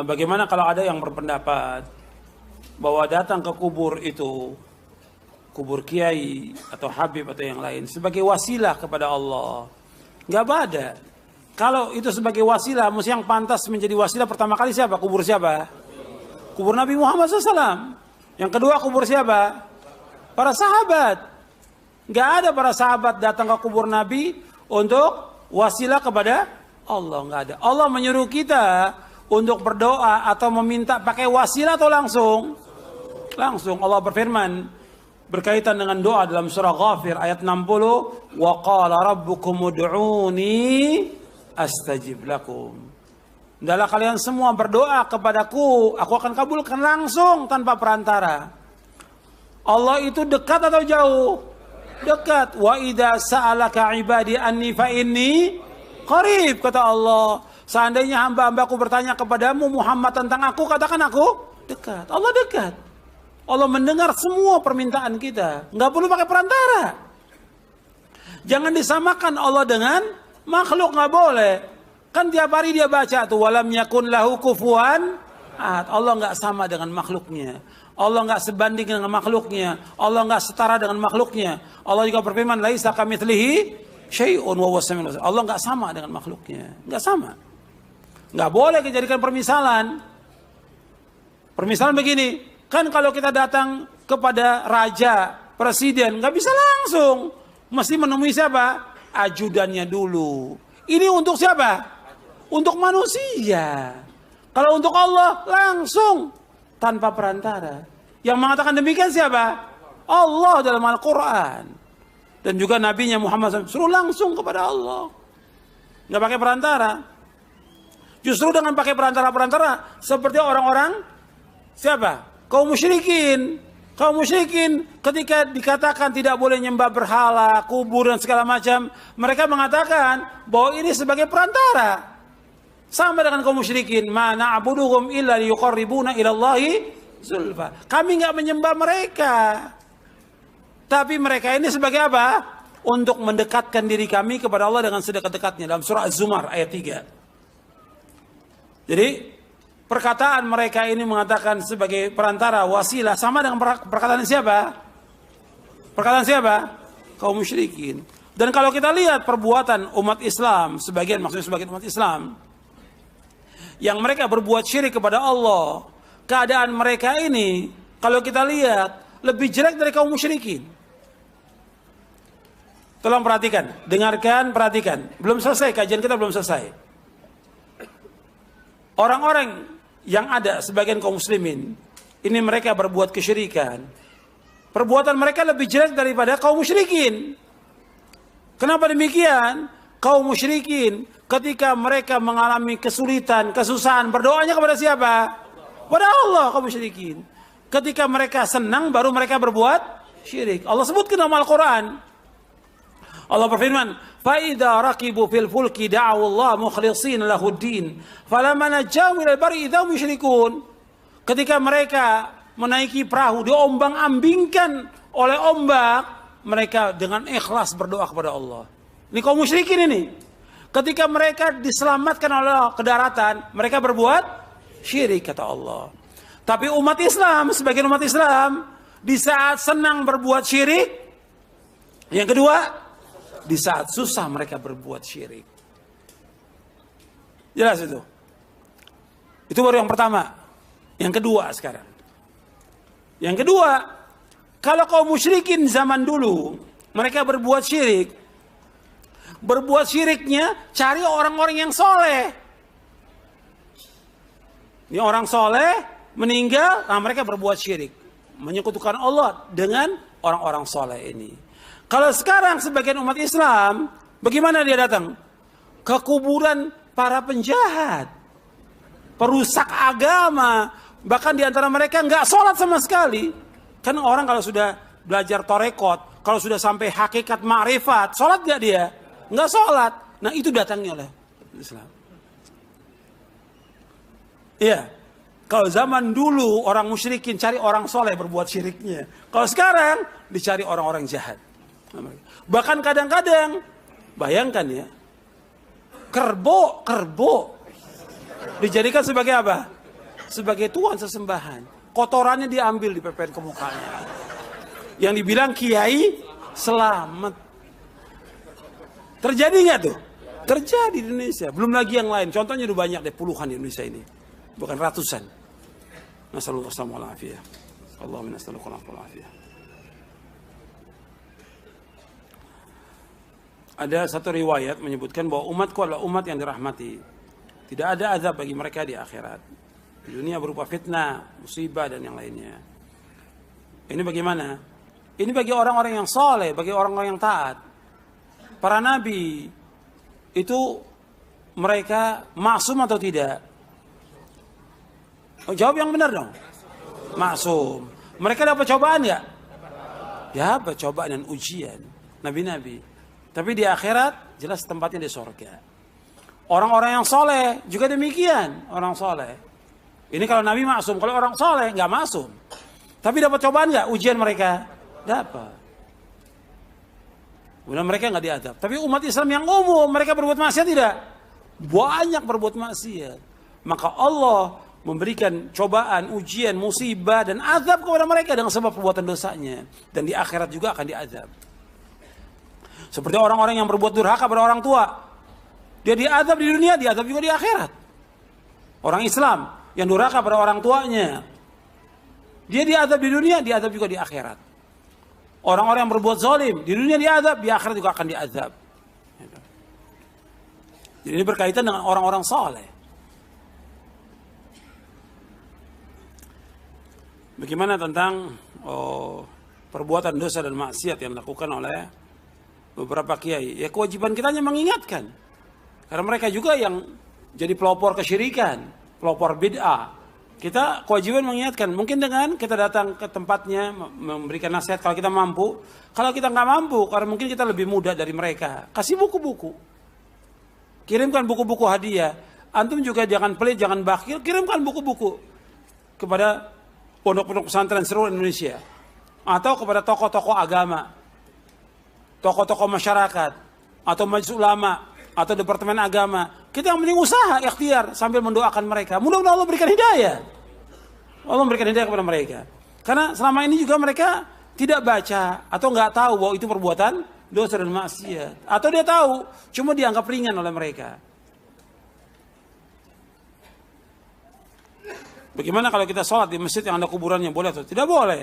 Bagaimana kalau ada yang berpendapat bahwa datang ke kubur itu, kubur kiai atau habib atau yang lain, sebagai wasilah kepada Allah? Nggak ada. Kalau itu sebagai wasilah, mesti yang pantas menjadi wasilah pertama kali siapa? Kubur siapa? Kubur Nabi Muhammad SAW. Yang kedua kubur siapa? Para sahabat. Nggak ada para sahabat datang ke kubur Nabi untuk wasilah kepada Allah. Nggak ada. Allah menyuruh kita untuk berdoa atau meminta pakai wasilah atau langsung? Langsung. Allah berfirman berkaitan dengan doa dalam surah Ghafir ayat 60, wa qala rabbukum ud'uni astajib lakum. Hendaklah kalian semua berdoa kepadaku, aku akan kabulkan langsung tanpa perantara. Allah itu dekat atau jauh? Dekat. Wa idza sa'alaka ibadi anni fa inni qarib, kata Allah. Seandainya hamba-hambaku bertanya kepadamu Muhammad tentang aku, katakan aku dekat. Allah dekat. Allah mendengar semua permintaan kita. Nggak perlu pakai perantara. Jangan disamakan Allah dengan makhluk, nggak boleh. Kan tiap hari dia baca tuh, walam yakun lahu kufuwan ahad. Allah nggak sama dengan makhluknya. Allah nggak sebanding dengan makhluknya. Allah nggak setara dengan makhluknya. Allah juga berfirman, laisa kamitslihi syai'un wa huwas samiul basir. Allah nggak sama dengan makhluknya. Nggak sama. Nggak boleh dijadikan permisalan. Permisalan begini, kan kalau kita datang kepada raja, presiden, nggak bisa langsung. Mesti menemui siapa? Ajudannya dulu. Ini untuk siapa? Untuk manusia. Kalau untuk Allah, langsung. Tanpa perantara. Yang mengatakan demikian siapa? Allah dalam Al-Quran. Dan juga nabinya Muhammad SAW. Suruh langsung kepada Allah. Nggak pakai perantara. Justru dengan pakai perantara-perantara seperti orang-orang siapa? Kaum musyrikin. Kaum musyrikin ketika dikatakan tidak boleh nyembah berhala, kubur dan segala macam, mereka mengatakan bahwa ini sebagai perantara. Sama dengan kaum musyrikin, ma na'buduhum illa liyuqarribuna ila Allahi zulfa. Kami enggak menyembah mereka. Tapi mereka ini sebagai apa? Untuk mendekatkan diri kami kepada Allah dengan sedekat-dekatnya dalam surah Az-Zumar ayat 3. Jadi perkataan mereka ini mengatakan sebagai perantara, wasilah, sama dengan perkataan siapa? Perkataan siapa? Kaum musyrikin. Dan kalau kita lihat perbuatan umat Islam, maksudnya sebagian umat Islam, yang mereka berbuat syirik kepada Allah, keadaan mereka ini, kalau kita lihat, lebih jelek dari kaum musyrikin. Tolong perhatikan, dengarkan, perhatikan. Belum selesai, kajian kita belum selesai. Orang-orang yang ada sebagian kaum muslimin, ini mereka berbuat kesyirikan. Perbuatan mereka lebih jelek daripada kaum musyrikin. Kenapa demikian? Kaum musyrikin ketika mereka mengalami kesulitan, kesusahan, berdoanya kepada siapa? Kepada Allah, kaum musyrikin. Ketika mereka senang, baru mereka berbuat syirik. Allah sebutkan dalam Al-Quran. Allah berfirman, فَإِذَا رَكِبُوا فِي الْفُلْكِ دَعَوُا اللَّهَ مُخْلِصِينَ لَهُ الدِّينَ فَلَمَّا نَجَّاهُمْ إِلَى الْبَرِّ إِذَا هُمْ يُشْرِكُونَ. Ketika mereka menaiki perahu, diombang-ambingkan oleh ombak, mereka dengan ikhlas berdoa kepada Allah. Ini kaum musyrikin ini. Ketika mereka diselamatkan oleh ke daratan, mereka berbuat syirik, kata Allah. Tapi umat Islam, sebagian umat Islam, di saat senang berbuat syirik, yang kedua, di saat susah mereka berbuat syirik. Jelas itu. Itu baru yang pertama. Yang kedua sekarang. Yang kedua, kalau kaum musyrikin zaman dulu, mereka berbuat syirik. Berbuat syiriknya, cari orang-orang yang soleh. Ini orang soleh, meninggal, nah mereka berbuat syirik. Menyekutukan Allah dengan orang-orang soleh ini. Kalau sekarang sebagian umat Islam, bagaimana dia datang? Ke kuburan para penjahat, perusak agama, bahkan di antara mereka nggak sholat sama sekali. Kan orang kalau sudah belajar torekot, kalau sudah sampai hakikat ma'rifat, sholat nggak dia? Nggak sholat. Nah itu datangnya oleh Islam. Iya. Kalau zaman dulu orang musyrikin cari orang soleh berbuat syiriknya. Kalau sekarang dicari orang-orang jahat. Bahkan kadang-kadang, bayangkan ya, kerbo dijadikan sebagai apa? sebagai tuan sesembahan. Kotorannya diambil, dipeperin ke mukanya. Yang dibilang kiai selamat. Terjadi nggak tuh? Terjadi di Indonesia. Belum lagi yang lain. Contohnya udah banyak deh, puluhan di Indonesia ini. Bukan ratusan. Nasallallahu alaihi wasallam. Allahumma nasallallahu alaihi wasallam. Ada satu riwayat menyebutkan bahwa umatku adalah umat yang dirahmati. Tidak ada azab bagi mereka di akhirat. Di dunia berupa fitnah, musibah dan yang lainnya. Ini bagaimana? Ini bagi orang-orang yang soleh, bagi orang-orang yang taat. Para nabi itu mereka maksum atau tidak? Oh, jawab yang benar dong. Maksum. Mereka dapat cobaan nggak? Dapat cobaan dan ujian. Nabi-nabi. Tapi di akhirat jelas tempatnya di surga. Orang-orang yang soleh juga demikian. Orang soleh. Ini kalau Nabi maksum. Kalau orang soleh nggak maksum. Tapi dapat cobaan nggak ujian mereka? Dapat. Kemudian mereka nggak diadab. Tapi umat Islam yang umum mereka berbuat maksiat tidak? Banyak berbuat maksiat. Maka Allah memberikan cobaan, ujian, musibah dan azab kepada mereka dengan sebab perbuatan dosanya. Dan di akhirat juga akan diazab. Seperti orang-orang yang berbuat durhaka pada orang tua. Dia diazab di dunia, diazab juga di akhirat. Orang Islam yang durhaka pada orang tuanya. Dia diazab di dunia, diazab juga di akhirat. Orang-orang yang berbuat zalim, di dunia diazab, di akhirat juga akan diazab. Jadi ini berkaitan dengan orang-orang saleh. Bagaimana tentang perbuatan dosa dan maksiat yang dilakukan oleh beberapa kiai? Ya kewajiban kita hanya mengingatkan. Karena mereka juga yang jadi pelopor kesyirikan, pelopor bid'ah. Kita kewajiban mengingatkan. Mungkin dengan kita datang ke tempatnya, memberikan nasihat kalau kita mampu. Kalau kita nggak mampu, karena mungkin kita lebih muda dari mereka. Kasih buku-buku. Kirimkan buku-buku hadiah. Antum juga jangan pelit, jangan bakhil. Kirimkan buku-buku kepada pondok-pondok pesantren seluruh Indonesia. Atau kepada tokoh-tokoh agama. Tokoh-tokoh masyarakat. Atau majelis ulama. Atau departemen agama. Kita yang penting usaha, ikhtiar sambil mendoakan mereka. Mudah-mudahan Allah berikan hidayah. Allah memberikan hidayah kepada mereka. Karena selama ini juga mereka tidak baca atau nggak tahu bahwa itu perbuatan dosa dan maksiat. Atau dia tahu, cuma dianggap ringan oleh mereka. Bagaimana kalau kita sholat di masjid yang ada kuburannya, boleh atau tidak boleh?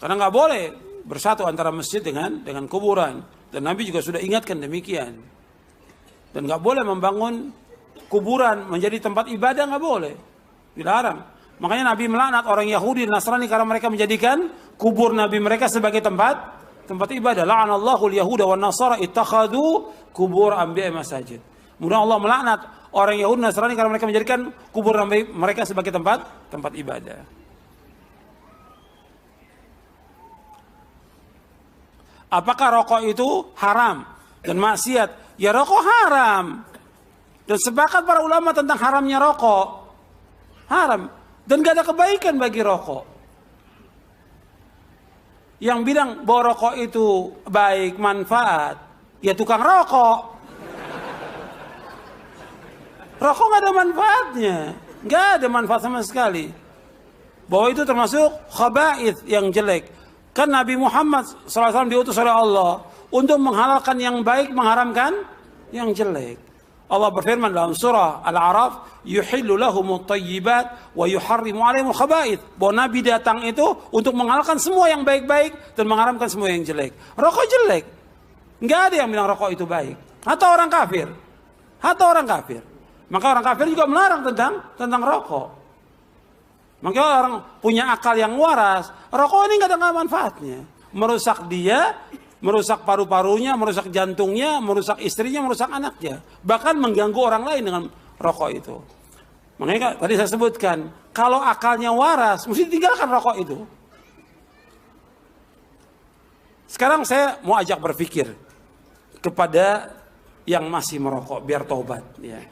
Karena nggak boleh bersatu antara masjid dengan kuburan. Dan Nabi juga sudah ingatkan demikian. Dan nggak boleh membangun kuburan menjadi tempat ibadah, nggak boleh, dilarang. Makanya Nabi melaknat orang Yahudi dan Nasrani karena mereka menjadikan kubur Nabi mereka sebagai tempat ibadah. La'anallahu al-yahuda wan nasara ittakhadhu kubur anbiya'i masajid. Kemudian Allah melaknat orang Yahudi dan Nasrani karena mereka menjadikan kubur Nabi mereka sebagai tempat ibadah. Apakah rokok itu haram dan maksiat? Ya rokok haram. Dan sepakat para ulama tentang haramnya rokok. Haram. Dan gak ada kebaikan bagi rokok. Yang bilang bahwa rokok itu baik, manfaat, ya tukang rokok. Rokok gak ada manfaatnya. Gak ada manfaat sama sekali. Bahwa itu termasuk khaba'ith yang jelek. Kan Nabi Muhammad SAW diutus oleh Allah untuk menghalalkan yang baik, mengharamkan yang jelek. Allah berfirman dalam surah Al-A'raf, yuhillu lahumut thayyibat wa yuharrimu 'alaihimul khaba'ith. Bahwa Nabi datang itu untuk menghalalkan semua yang baik-baik dan mengharamkan semua yang jelek. Rokok jelek. Enggak ada yang bilang rokok itu baik. Atau orang kafir. Maka orang kafir juga melarang tentang rokok. Maka orang punya akal yang waras, rokok ini enggak ada manfaatnya. Merusak dia, merusak paru-parunya, merusak jantungnya, merusak istrinya, merusak anaknya. Bahkan mengganggu orang lain dengan rokok itu. Makanya tadi saya sebutkan, kalau akalnya waras, mesti tinggalkan rokok itu. Sekarang saya mau ajak berpikir kepada yang masih merokok, biar tobat. Ya.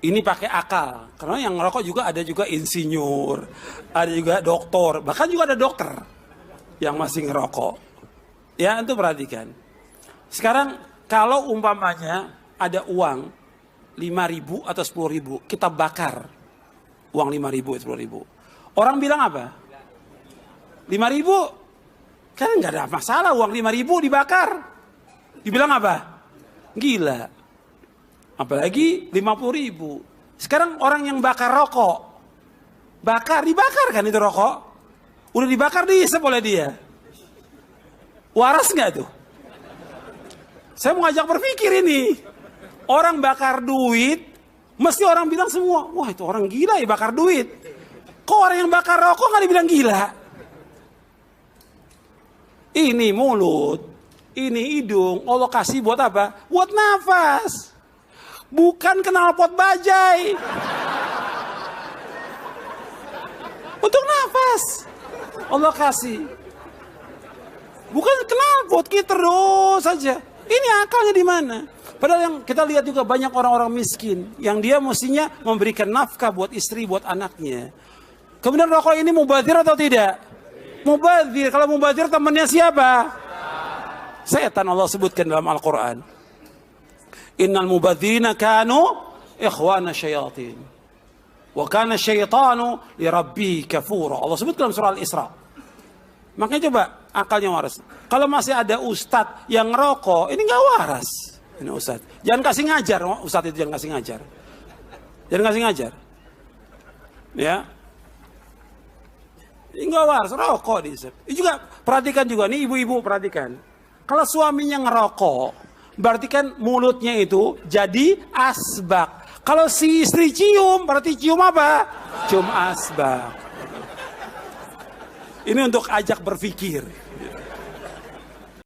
Ini pakai akal, karena yang merokok juga ada juga insinyur, ada juga doktor, bahkan juga ada dokter yang masih ngerokok. Ya, itu perhatikan. Sekarang kalau umpamanya ada uang 5.000 atau 10.000, kita bakar uang 5.000 atau 10.000. Orang bilang apa? 5.000, kan nggak ada masalah, uang 5.000 dibakar. Dibilang apa? Gila. Apalagi 50.000. Sekarang orang yang bakar rokok, dibakar kan itu rokok? Udah dibakar, dihisap oleh dia. Waras nggak tuh? Saya mau ngajak berpikir ini. Orang bakar duit, mesti orang bilang semua, wah itu orang gila ya bakar duit. Kok orang yang bakar rokok nggak dibilang gila? Ini mulut, ini hidung, Allah kasih buat apa? Buat nafas. Bukan knalpot bajai. Untuk nafas. Allah kasih. Bukan knalpot, kita terus saja. Ini akalnya di mana? Padahal yang kita lihat juga banyak orang-orang miskin yang dia mestinya memberikan nafkah buat istri, buat anaknya. Kemudian rokok ini mubazir atau tidak? Mubazir. Kalau mubazir temannya siapa? Setan, Allah sebutkan dalam Al-Quran. Innal mubadzirina kanu ikhwana syayatin. Wa kana syaitanu li rabbih kafura. Allah sebut dalam surah Al-Isra. Makanya coba akalnya waras. Kalau masih ada ustadz yang ngerokok, ini nggak waras. Ini ustadz. Jangan kasih ngajar, ustadz itu jangan kasih ngajar. Jangan kasih ngajar. Ya. Ini nggak waras, rokok diisep. Ini juga perhatikan juga nih ibu-ibu perhatikan. Kalau suaminya ngerokok, berarti kan mulutnya itu jadi asbak. Kalau si istri cium, berarti cium apa? Cium asbak. Ini untuk ajak berpikir.